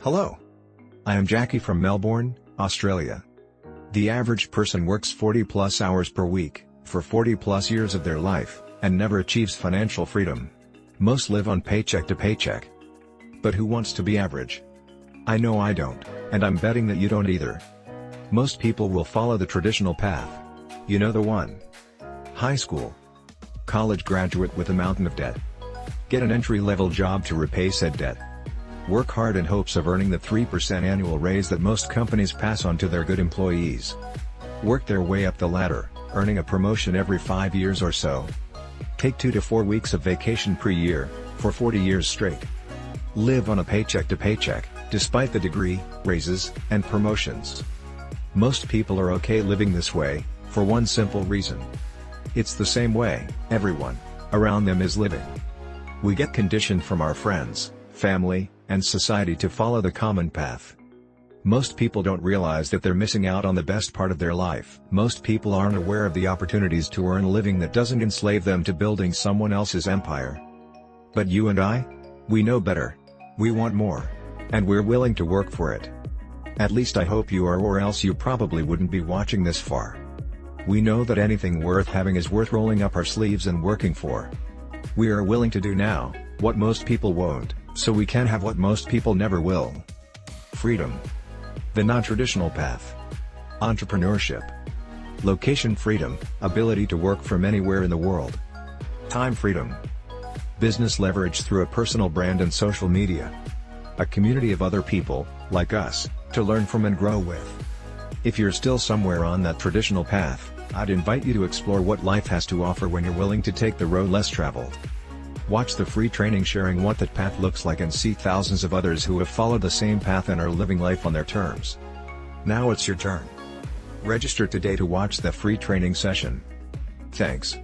Hello. I am Jackie from Melbourne, Australia. The average person works 40+ hours per week, for 40+ years of their life, and never achieves financial freedom. Most live on paycheck to paycheck. But who wants to be average? I know I don't, and I'm betting that you don't either. Most people will follow the traditional path. You know the one. High school. College graduate with a mountain of debt. Get an entry-level job to repay said debt. Work hard in hopes of earning the 3% annual raise that most companies pass on to their good employees. Work their way up the ladder, earning a promotion every 5 years or so. Take 2 to 4 weeks of vacation per year, for 40 years straight. Live on a paycheck to paycheck, despite the degree, raises, and promotions. Most people are okay living this way, for one simple reason. It's the same way everyone around them is living. We get conditioned from our friends, family, and society to follow the common path. Most people don't realize that they're missing out on the best part of their life. Most people aren't aware of the opportunities to earn a living that doesn't enslave them to building someone else's empire. But you and I? We know better. We want more. And we're willing to work for it. At least I hope you are, or else you probably wouldn't be watching this far. We know that anything worth having is worth rolling up our sleeves and working for. We are willing to do now what most people won't, so we can have what most people never will. Freedom. The non-traditional path. Entrepreneurship. Location freedom, ability to work from anywhere in the world. Time freedom. Business leverage through a personal brand and social media. A community of other people, like us, to learn from and grow with. If you're still somewhere on that traditional path, I'd invite you to explore what life has to offer when you're willing to take the road less traveled. Watch the free training sharing what that path looks like and see thousands of others who have followed the same path and are living life on their terms. Now it's your turn. Register today to watch the free training session. Thanks.